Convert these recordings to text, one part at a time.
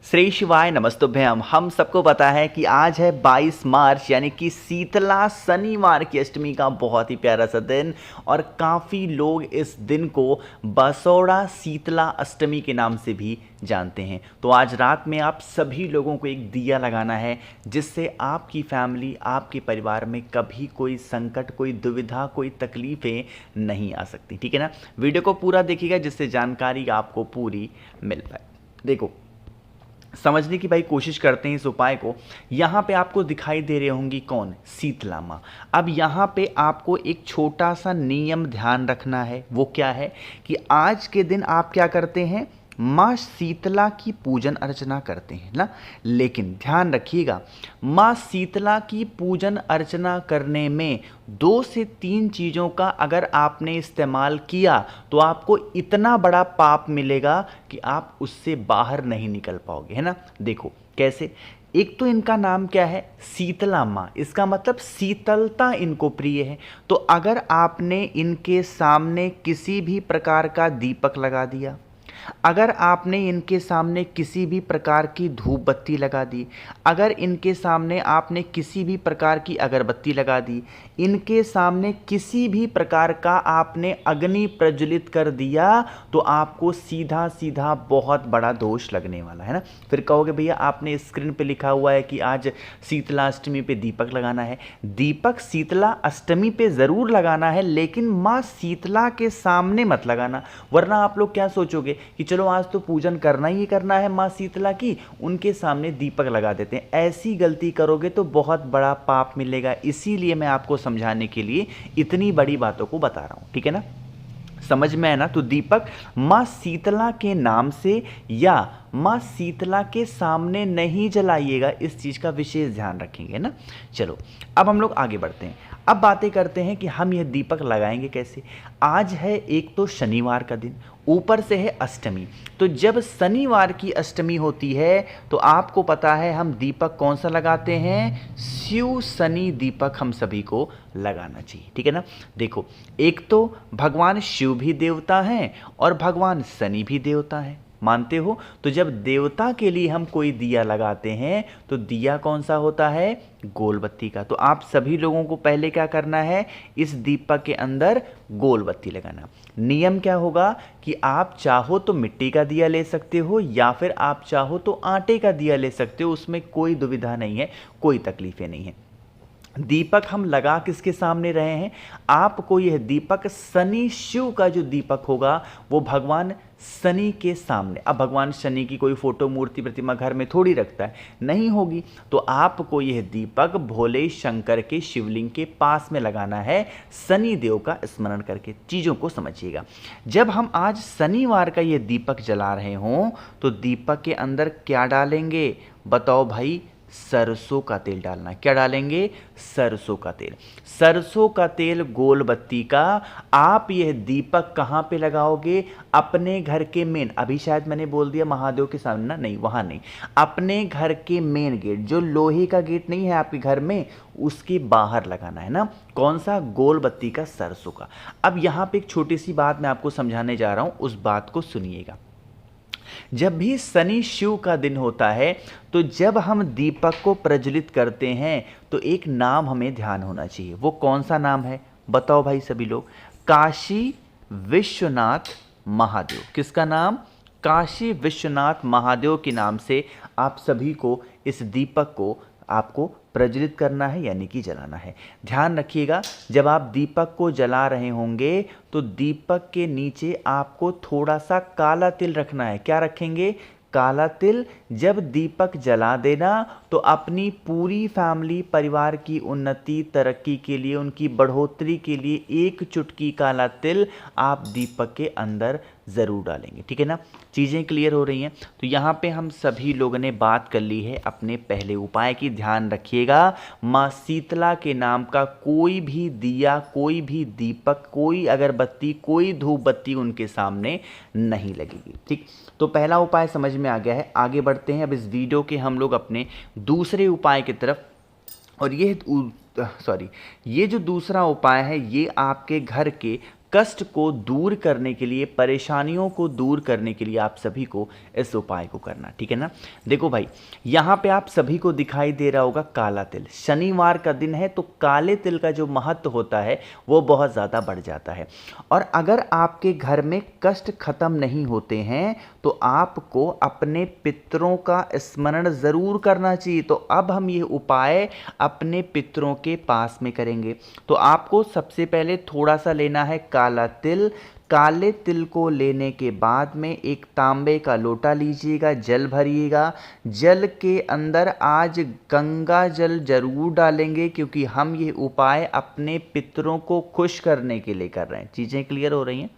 श्री शिवाय नमस्तुभ्यम। हम सबको पता है कि आज है 22 मार्च यानी कि शीतला शनिवार की अष्टमी का बहुत ही प्यारा सा दिन और काफ़ी लोग इस दिन को बसौड़ा शीतला अष्टमी के नाम से भी जानते हैं। तो आज रात में आप सभी लोगों को एक दिया लगाना है जिससे आपकी फैमिली, आपके परिवार में कभी कोई संकट, कोई दुविधा, कोई तकलीफ़ें नहीं आ सकती। ठीक है ना। वीडियो को पूरा देखिएगा जिससे जानकारी आपको पूरी मिल पाए। देखो, समझने की भाई कोशिश करते हैं इस उपाय को। यहाँ पे आपको दिखाई दे रही होंगी कौन? शीतला माँ। अब यहाँ पे आपको एक छोटा सा नियम ध्यान रखना है। वो क्या है कि आज के दिन आप क्या करते हैं? माँ शीतला की पूजन अर्चना करते हैं ना। लेकिन ध्यान रखिएगा, माँ शीतला की पूजन अर्चना करने में 2 से 3 चीज़ों का अगर आपने इस्तेमाल किया तो आपको इतना बड़ा पाप मिलेगा कि आप उससे बाहर नहीं निकल पाओगे, है ना। देखो कैसे। एक तो इनका नाम क्या है? शीतला माँ। इसका मतलब शीतलता इनको प्रिय है। तो अगर आपने इनके सामने किसी भी प्रकार का दीपक लगा दिया, अगर आपने इनके सामने किसी भी प्रकार की धूप बत्ती लगा दी, अगर इनके सामने आपने किसी भी प्रकार की अगरबत्ती लगा दी, इनके सामने किसी भी प्रकार का आपने अग्नि प्रज्वलित कर दिया, तो आपको सीधा सीधा बहुत बड़ा दोष लगने वाला है ना। फिर कहोगे भैया आपने स्क्रीन पे लिखा हुआ है कि आज शीतला अष्टमी पे दीपक लगाना है। दीपक शीतला अष्टमी पे ज़रूर लगाना है, लेकिन माँ शीतला के सामने मत लगाना, वरना आप लोग क्या सोचोगे कि चलो आज तो पूजन करना ही करना है माँ शीतला की, उनके सामने दीपक लगा देते हैं। ऐसी गलती करोगे तो बहुत बड़ा पाप मिलेगा। इसीलिए मैं आपको समझाने के लिए इतनी बड़ी बातों को बता रहा हूँ। ठीक है ना, समझ में है ना। तो दीपक माँ शीतला के नाम से या माँ शीतला के सामने नहीं जलाइएगा, इस चीज़ का विशेष ध्यान रखेंगे ना। चलो अब हम लोग आगे बढ़ते हैं। अब बातें करते हैं कि हम यह दीपक लगाएंगे कैसे। आज है एक तो शनिवार का दिन, ऊपर से है अष्टमी। तो जब शनिवार की अष्टमी होती है तो आपको पता है हम दीपक कौन सा लगाते हैं? शिव शनि दीपक हम सभी को लगाना चाहिए। ठीक है ना। देखो, एक तो भगवान शिव भी देवता हैं और भगवान शनि भी देवता हैं, मानते हो? तो जब देवता के लिए हम कोई दिया लगाते हैं तो दिया कौन सा होता है? गोल बत्ती का। तो आप सभी लोगों को पहले क्या करना है? इस दीपक के अंदर गोल बत्ती लगाना। नियम क्या होगा कि आप चाहो तो मिट्टी का दिया ले सकते हो या फिर आप चाहो तो आटे का दिया ले सकते हो, उसमें कोई दुविधा नहीं है, कोई तकलीफें नहीं है। दीपक हम लगा किसके सामने रहे हैं? आपको यह दीपक शनि शिव का जो दीपक होगा वो भगवान शनि के सामने। अब भगवान शनि की कोई फोटो, मूर्ति, प्रतिमा घर में थोड़ी रखता है, नहीं होगी। तो आपको यह दीपक भोले शंकर के शिवलिंग के पास में लगाना है, शनि देव का स्मरण करके। चीज़ों को समझिएगा। जब हम आज शनिवार का यह दीपक जला रहे हों तो दीपक के अंदर क्या डालेंगे? बताओ भाई। सरसों का तेल डालना। क्या डालेंगे? सरसों का तेल। सरसों का तेल गोल बत्ती का। आप यह दीपक कहाँ पे लगाओगे? अपने घर के मेन, अभी शायद मैंने बोल दिया महादेव के सामने ना, नहीं वहाँ नहीं, अपने घर के मेन गेट, जो लोहे का गेट नहीं है आपके घर में, उसके बाहर लगाना है ना। कौन सा? गोल बत्ती का, सरसों का। अब यहाँ पे एक छोटी सी बात मैं आपको समझाने जा रहा हूँ, उस बात को सुनिएगा। जब भी शनि शिव का दिन होता है तो जब हम दीपक को प्रज्वलित करते हैं तो एक नाम हमें ध्यान होना चाहिए। वो कौन सा नाम है? बताओ भाई सभी लोग। काशी विश्वनाथ महादेव। किसका नाम? काशी विश्वनाथ महादेव के नाम से आप सभी को इस दीपक को आपको प्रज्वलित करना है, यानी कि जलाना है। ध्यान रखिएगा, जब आप दीपक को जला रहे होंगे तो दीपक के नीचे आपको थोड़ा सा काला तिल रखना है। क्या रखेंगे? काला तिल। जब दीपक जला देना तो अपनी पूरी फैमिली, परिवार की उन्नति, तरक्की के लिए, उनकी बढ़ोतरी के लिए एक चुटकी काला तिल आप दीपक के अंदर ज़रूर डालेंगे। ठीक है ना। चीज़ें क्लियर हो रही हैं। तो यहाँ पे हम सभी लोगों ने बात कर ली है अपने पहले उपाय की। ध्यान रखिएगा, माँ शीतला के नाम का कोई भी दिया, कोई भी दीपक, कोई अगरबत्ती, कोई धूप बत्ती उनके सामने नहीं लगेगी। ठीक। तो पहला उपाय समझ में आ गया है। आगे बढ़ते हैं अब इस वीडियो के हम लोग अपने दूसरे उपाय की तरफ। और ये जो दूसरा उपाय है ये आपके घर के कष्ट को दूर करने के लिए, परेशानियों को दूर करने के लिए आप सभी को इस उपाय को करना, ठीक है ना। देखो भाई, यहाँ पे आप सभी को दिखाई दे रहा होगा काला तिल। शनिवार का दिन है तो काले तिल का जो महत्व होता है वो बहुत ज़्यादा बढ़ जाता है। और अगर आपके घर में कष्ट खत्म नहीं होते हैं तो आपको अपने पितरों का स्मरण ज़रूर करना चाहिए। तो अब हम ये उपाय अपने पितरों के पास में करेंगे। तो आपको सबसे पहले थोड़ा सा लेना है काला तिल। काले तिल को लेने के बाद में एक तांबे का लोटा लीजिएगा, जल भरिएगा। जल के अंदर आज गंगा जल जरूर डालेंगे, क्योंकि हम ये उपाय अपने पितरों को खुश करने के लिए कर रहे हैं। चीज़ें क्लियर हो रही हैं।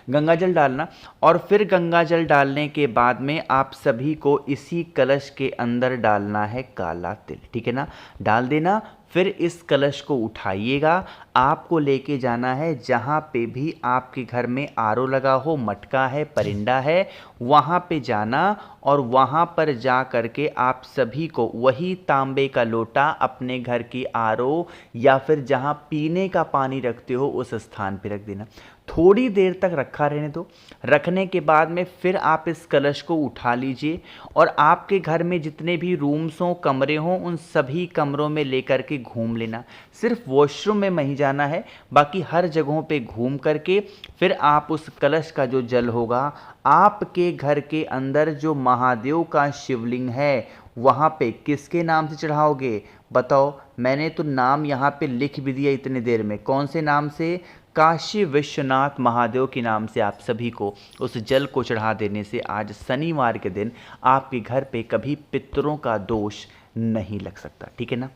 गंगा जल डालना, और फिर गंगा जल डालने के बाद में आप सभी को इसी कलश के अंदर डालना है काला तिल, ठीक है ना। डाल देना। फिर इस कलश को उठाइएगा, आपको लेके जाना है जहाँ पे भी आपके घर में आरओ लगा हो, मटका है, परिंदा है, वहाँ पे जाना और वहाँ पर जा करके आप सभी को वही तांबे का लोटा अपने घर की आरओ या फिर जहाँ पीने का पानी रखते हो उस स्थान पे रख देना। थोड़ी देर तक रखा रहने दो। रखने के बाद में फिर आप इस कलश को उठा लीजिए और आपके घर में जितने भी रूम्स हों, कमरे हों, उन सभी कमरों में लेकर के घूम लेना। सिर्फ वॉशरूम में नहीं जाना है, बाकी हर जगहों पे घूम करके फिर आप उस कलश का जो जल होगा आपके घर के अंदर जो महादेव का शिवलिंग है वहाँ पे किसके नाम से चढ़ाओगे बताओ। मैंने तो नाम यहाँ पे लिख भी दिया इतने देर में। कौन से नाम से? काशी विश्वनाथ महादेव के नाम से आप सभी को उस जल को चढ़ा देने से आज शनिवार के दिन आपके घर पे कभी पितरों का दोष नहीं लग सकता, ठीक है ना।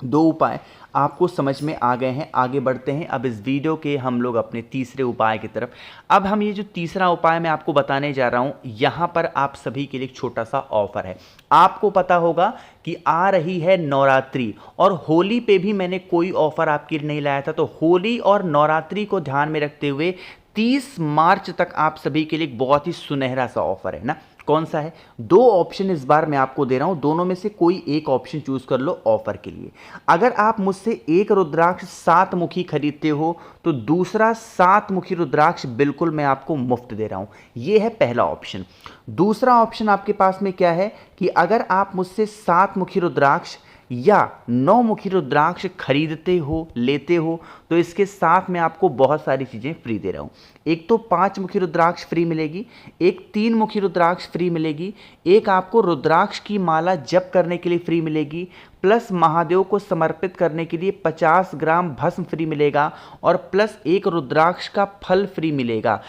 दो उपाय आपको समझ में आ गए हैं। आगे बढ़ते हैं अब इस वीडियो के हम लोग अपने तीसरे उपाय की तरफ। अब हम ये जो तीसरा उपाय मैं आपको बताने जा रहा हूँ, यहाँ पर आप सभी के लिए एक छोटा सा ऑफर है। आपको पता होगा कि आ रही है नवरात्रि, और होली पे भी मैंने कोई ऑफर आपके लिए नहीं लाया था। तो होली और नवरात्रि को ध्यान में रखते हुए 30 मार्च तक आप सभी के लिए एक बहुत ही सुनहरा सा ऑफर है ना। कौन सा है? 2 ऑप्शन इस बार मैं आपको दे रहा हूं, दोनों में से कोई एक ऑप्शन चूज कर लो ऑफर के लिए। अगर आप मुझसे एक रुद्राक्ष 7 मुखी खरीदते हो तो दूसरा 7 मुखी रुद्राक्ष बिल्कुल मैं आपको मुफ्त दे रहा हूं। यह है पहला ऑप्शन। दूसरा ऑप्शन आपके पास में क्या है कि अगर आप मुझसे 7 मुखी रुद्राक्ष या 9 मुखी रुद्राक्ष खरीदते हो, लेते हो, तो इसके साथ मैं आपको बहुत सारी चीज़ें फ्री दे रहा हूँ। एक तो 5 मुखी रुद्राक्ष फ्री मिलेगी, एक 3 मुखी रुद्राक्ष फ्री मिलेगी, एक आपको रुद्राक्ष की माला जप करने के लिए फ्री मिलेगी, प्लस महादेव को समर्पित करने के लिए 50 ग्राम भस्म फ्री मिलेगा, और प्लस एक रुद्राक्ष का फल फ्री मिलेगा।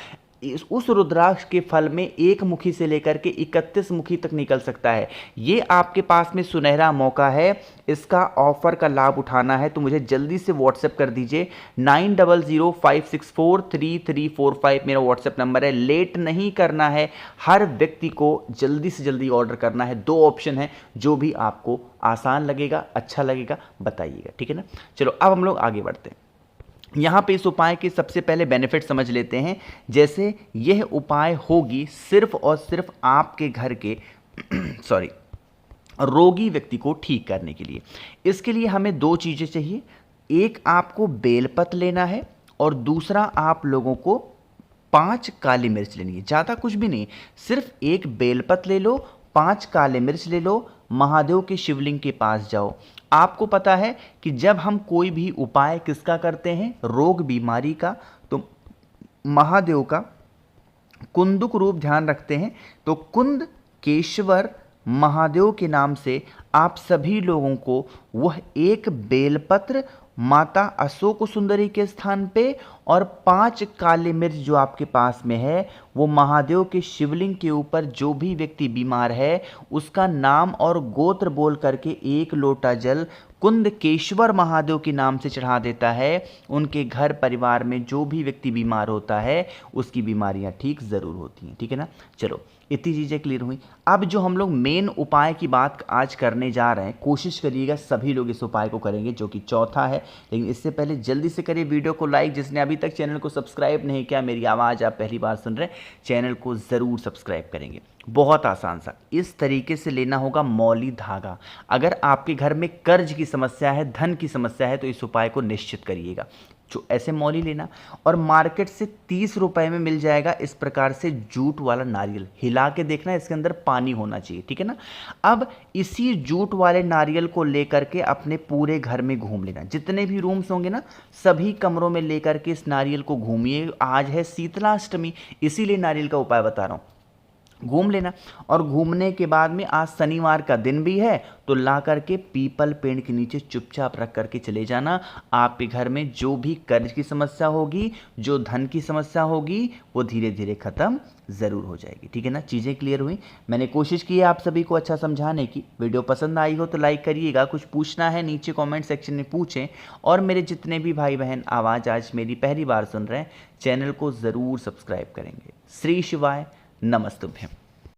उस रुद्राक्ष के फल में 1 मुखी से लेकर के 31 मुखी तक निकल सकता है। ये आपके पास में सुनहरा मौका है, इसका ऑफर का लाभ उठाना है तो मुझे जल्दी से व्हाट्सएप कर दीजिए। 9005643345 मेरा व्हाट्सएप नंबर है। लेट नहीं करना है, हर व्यक्ति को जल्दी से जल्दी ऑर्डर करना है। 2 ऑप्शन है, जो भी आपको आसान लगेगा, अच्छा लगेगा बताइएगा, ठीक है ना। चलो अब हम लोग आगे बढ़ते हैं। यहाँ पे इस उपाय के सबसे पहले बेनिफिट समझ लेते हैं। जैसे यह उपाय होगी सिर्फ और सिर्फ आपके घर के रोगी व्यक्ति को ठीक करने के लिए। इसके लिए हमें 2 चीज़ें चाहिए। एक आपको बेलपत्र लेना है और दूसरा आप लोगों को 5 काली मिर्च लेनी है। ज़्यादा कुछ भी नहीं, सिर्फ एक बेलपत्र ले लो, 5 काले मिर्च ले लो, महादेव के शिवलिंग के पास जाओ। आपको पता है कि जब हम कोई भी उपाय किसका करते हैं, रोग बीमारी का, तो महादेव का कुंदुक रूप ध्यान रखते हैं। तो कुंद केशवर महादेव के नाम से आप सभी लोगों को वह एक बेलपत्र माता अशोक सुंदरी के स्थान पे और 5 काले मिर्च जो आपके पास में है वो महादेव के शिवलिंग के ऊपर, जो भी व्यक्ति बीमार है उसका नाम और गोत्र बोल करके 1 लोटा जल कुंद केशवर महादेव के नाम से चढ़ा देता है। उनके घर परिवार में जो भी व्यक्ति बीमार होता है उसकी बीमारियां ठीक ज़रूर होती हैं, ठीक है ना। चलो इतनी चीज़ें क्लियर हुई। अब जो हम लोग मेन उपाय की बात आज करने जा रहे हैं, कोशिश करिएगा सभी लोग इस उपाय को करेंगे, जो कि चौथा है। लेकिन इससे पहले जल्दी से करिए वीडियो को लाइक। जिसने अभी तक चैनल को सब्सक्राइब नहीं किया, मेरी आवाज़ आप पहली बार सुन रहे हैं, चैनल को ज़रूर सब्सक्राइब करेंगे। बहुत आसान सा इस तरीके से लेना होगा मौली धागा। अगर आपके घर में कर्ज की समस्या है, धन की समस्या है, तो इस उपाय को निश्चित करिएगा। ऐसे मौली लेना और मार्केट से 30 रुपए में मिल जाएगा इस प्रकार से जूट वाला नारियल। हिला के देखना, इसके अंदर पानी होना चाहिए, ठीक है ना। अब इसी जूट वाले नारियल को लेकर के अपने पूरे घर में घूम लेना, जितने भी रूम्स होंगे ना सभी कमरों में लेकर के इस नारियल को घूमिए। आज है शीतलाष्टमी, इसीलिए नारियल का उपाय बता रहा हूँ। घूम लेना और घूमने के बाद में आज शनिवार का दिन भी है तो ला करके पीपल पेड़ के नीचे चुपचाप रख करके चले जाना। आपके घर में जो भी कर्ज की समस्या होगी, जो धन की समस्या होगी, वो धीरे धीरे खत्म ज़रूर हो जाएगी, ठीक है ना। चीज़ें क्लियर हुई। मैंने कोशिश की है आप सभी को अच्छा समझाने की। वीडियो पसंद आई हो तो लाइक करिएगा, कुछ पूछना है नीचे कॉमेंट सेक्शन में पूछें। और मेरे जितने भी भाई बहन आवाज़ आज मेरी पहली बार सुन रहे हैं, चैनल को ज़रूर सब्सक्राइब करेंगे। श्री शिवाय नमस्तुभ्यम।